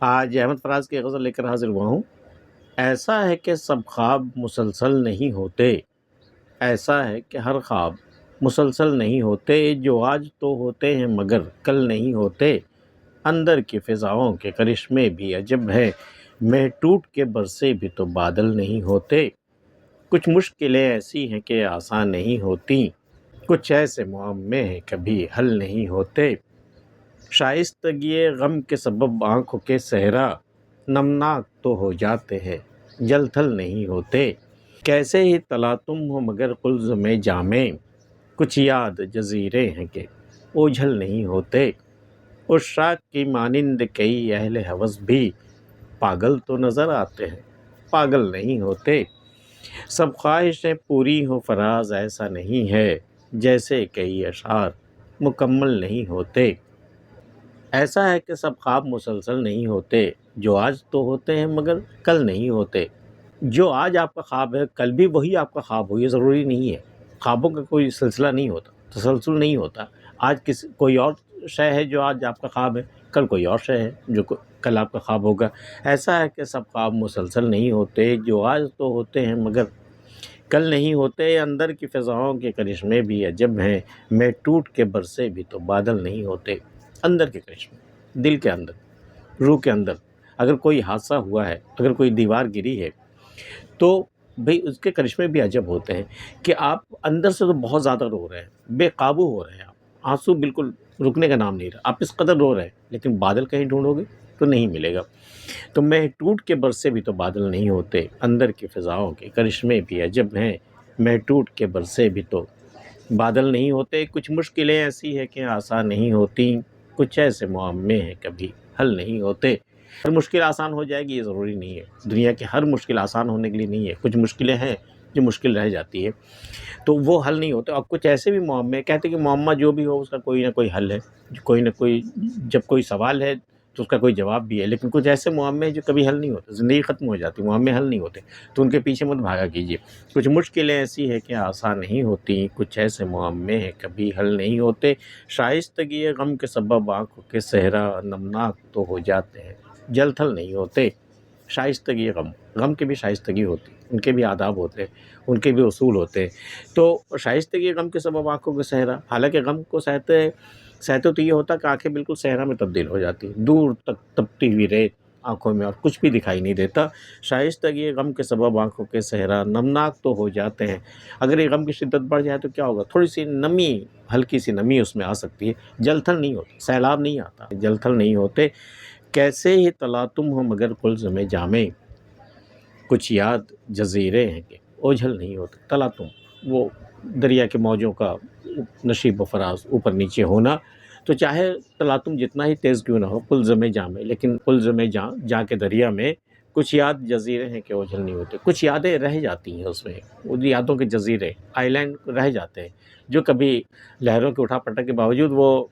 آج احمد فراز کی غزل لے کر حاضر ہوا ہوں۔ ایسا ہے کہ سب خواب مسلسل نہیں ہوتے، ایسا ہے کہ ہر خواب مسلسل نہیں ہوتے، جو آج تو ہوتے ہیں مگر کل نہیں ہوتے۔ اندر کی فضاؤں کے کرشمے بھی عجب ہے، مہ ٹوٹ کے برسے بھی تو بادل نہیں ہوتے۔ کچھ مشکلیں ایسی ہیں کہ آسان نہیں ہوتی، کچھ ایسے معمے ہیں کبھی حل نہیں ہوتے۔ شائستگی غم کے سبب آنکھوں کے صحرا نمناک تو ہو جاتے ہیں، جل تھل نہیں ہوتے۔ کیسے ہی تلاطم ہو مگر قلز میں جامے، کچھ یاد جزیرے ہیں کہ اوجھل نہیں ہوتے۔ عشاق کی مانند کئی اہل ہوس بھی پاگل تو نظر آتے ہیں، پاگل نہیں ہوتے۔ سب خواہشیں پوری ہو فراز ایسا نہیں ہے، جیسے کئی اشعار مکمل نہیں ہوتے۔ ایسا ہے کہ سب خواب مسلسل نہیں ہوتے، جو آج تو ہوتے ہیں مگر کل نہیں ہوتے۔ جو آج آپ کا خواب ہے کل بھی وہی آپ کا خواب ہو، یہ ضروری نہیں ہے۔ خوابوں کا کوئی سلسلہ نہیں ہوتا، تسلسل نہیں ہوتا۔ آج کوئی اور شے ہے جو آج آپ کا خواب ہے، کل کوئی اور شے ہے جو کل آپ کا خواب ہوگا۔ ایسا ہے کہ سب خواب مسلسل نہیں ہوتے، جو آج تو ہوتے ہیں مگر کل نہیں ہوتے۔ اندر کی فضاؤں کے کرشمے بھی عجب ہیں، مہ ٹوٹ کے برسے بھی تو بادل نہیں ہوتے۔ اندر کے کرشمے، دل کے اندر، روح کے اندر اگر کوئی حادثہ ہوا ہے، اگر کوئی دیوار گری ہے، تو بھئی اس کے کرشمے بھی عجب ہوتے ہیں کہ آپ اندر سے تو بہت زیادہ رو رہے ہیں، بے قابو ہو رہے ہیں، آپ آنسو بالکل رکنے کا نام نہیں رہا، آپ اس قدر رو رہے ہیں، لیکن بادل کہیں ڈھونڈو گے تو نہیں ملے گا۔ تو مہ ٹوٹ کے برسے بھی تو بادل نہیں ہوتے، اندر کی فضاؤں کے کرشمے بھی عجب ہیں، مہ ٹوٹ کے برسے بھی تو بادل نہیں ہوتے۔ کچھ مشکلیں ایسی ہیں کہ آسان نہیں ہوتی، کچھ ایسے معمے ہیں کبھی حل نہیں ہوتے۔ ہر مشکل آسان ہو جائے گی یہ ضروری نہیں ہے، دنیا کی ہر مشکل آسان ہونے کے لیے نہیں ہے۔ کچھ مشکلیں ہیں جو مشکل رہ جاتی ہے تو وہ حل نہیں ہوتے، اور کچھ ایسے بھی معمے کہتے ہیں کہ معمہ جو بھی ہو اس کا کوئی نہ کوئی حل ہے، کوئی نہ کوئی، جب کوئی سوال ہے تو اس کا کوئی جواب بھی ہے، لیکن کچھ ایسے معمے ہیں جو کبھی حل نہیں ہوتے، زندگی ختم ہو جاتی، معمے حل نہیں ہوتے، تو ان کے پیچھے مت بھاگا کیجیے۔ کچھ مشکلیں ایسی ہیں کہ آسان نہیں ہوتی، کچھ ایسے معمے ہیں کبھی حل نہیں ہوتے۔ شائستگی غم کے سبب آنکھوں کے صحرا نمناک تو ہو جاتے ہیں، جل تھل نہیں ہوتے۔ شائستگی غم کی بھی شائستگی ہوتی، ان کے بھی آداب ہوتے ہیں، ان کے بھی اصول ہوتے ہیں۔ تو شائستگی غم کے سبب آنکھوں کے صحرا، حالانکہ غم کو سہتے تو یہ ہوتا کہ آنکھیں بالکل صحرا میں تبدیل ہو جاتی، دور تک تپتی ہوئی ریت آنکھوں میں، اور کچھ بھی دکھائی نہیں دیتا۔ شائستگی غم کے سبب آنکھوں کے صحرا نمناک تو ہو جاتے ہیں۔ اگر یہ غم کی شدت بڑھ جائے تو کیا ہوگا، تھوڑی سی نمی، ہلکی سی نمی اس میں آ سکتی ہے، جل تھل نہیں ہوتی، سیلاب نہیں آتا، جل تھل نہیں ہوتے۔ کیسے ہی تلاطم ہو مگر قلز میں جامے، کچھ یاد جزیرے ہیں کہ اوجھل نہیں ہوتے۔ تلاطم وہ دریا کے موجوں کا نشیب و فراز، اوپر نیچے ہونا، تو چاہے تلاطم جتنا ہی تیز کیوں نہ ہو، قلز میں جامے، لیکن قلز میں جا کے دریا میں کچھ یاد جزیرے ہیں کہ اوجھل نہیں ہوتے۔ کچھ یادیں رہ جاتی ہیں اس میں، ان یادوں کے جزیرے، آئی لینڈ رہ جاتے ہیں، جو کبھی لہروں کے اٹھا پٹک کے باوجود وہ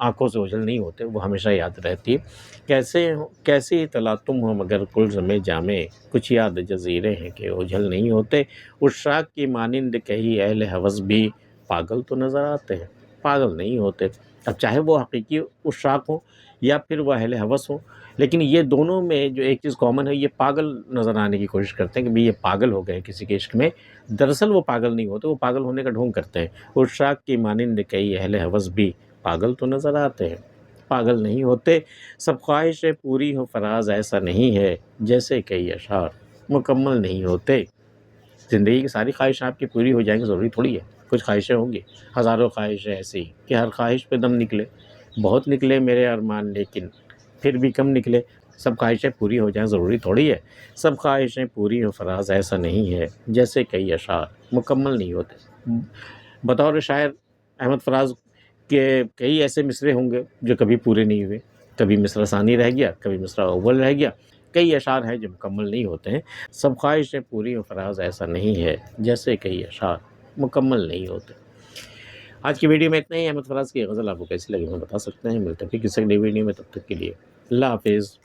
آنکھوں سے اوجھل نہیں ہوتے، وہ ہمیشہ یاد رہتی ہے۔ کیسے تلاطم ہو مگر قلز میں جامے، کچھ یاد جزیرے ہیں کہ اوجھل نہیں ہوتے۔ عشاق کی مانند کئی اہل ہوس بھی پاگل تو نظر آتے ہیں، پاگل نہیں ہوتے۔ اب چاہے وہ حقیقی عشاق ہوں یا پھر وہ اہل ہوس ہوں، لیکن یہ دونوں میں جو ایک چیز کامن ہے، یہ پاگل نظر آنے کی کوشش کرتے ہیں کہ بھئی یہ پاگل ہو گئے کسی کے عشق میں۔ دراصل وہ پاگل نہیں ہوتے، وہ پاگل ہونے کا ڈھونگ کرتے ہیں۔ عشاق کی مانند کئی اہل ہوس بھی پاگل تو نظر آتے ہیں، پاگل نہیں ہوتے۔ سب خواہشیں پوری ہو فراز ایسا نہیں ہے، جیسے کئی اشعار مکمل نہیں ہوتے۔ زندگی کی ساری خواہشیں آپ کی پوری ہو جائیں گی ضروری تھوڑی ہے، کچھ خواہشیں ہوں گی، ہزاروں خواہشیں ایسی کہ ہر خواہش پہ دم نکلے، بہت نکلے میرے ارمان لیکن پھر بھی کم نکلے۔ سب خواہشیں پوری ہو جائیں ضروری تھوڑی ہے، سب خواہشیں پوری ہو فراز ایسا نہیں ہے، جیسے کئی اشعار مکمل نہیں ہوتے۔ بطور شاعر احمد فراز کے کئی ایسے مصرعے ہوں گے جو کبھی پورے نہیں ہوئے، کبھی مصرع ثانی رہ گیا، کبھی مصرع اول رہ گیا، کئی اشعار ہیں جو مکمل نہیں ہوتے ہیں۔ سب خواہشیں پوری ہو فراز ایسا نہیں ہے، جیسے کئی اشعار مکمل نہیں ہوتے۔ آج کی ویڈیو میں اتنا ہی۔ احمد فراز کی غزل آپ کو کیسی لگی ہمیں بتا سکتے ہیں، ملتے ہیں پھر کسی نئی ویڈیو میں، تب تک کے لیے اللہ حافظ۔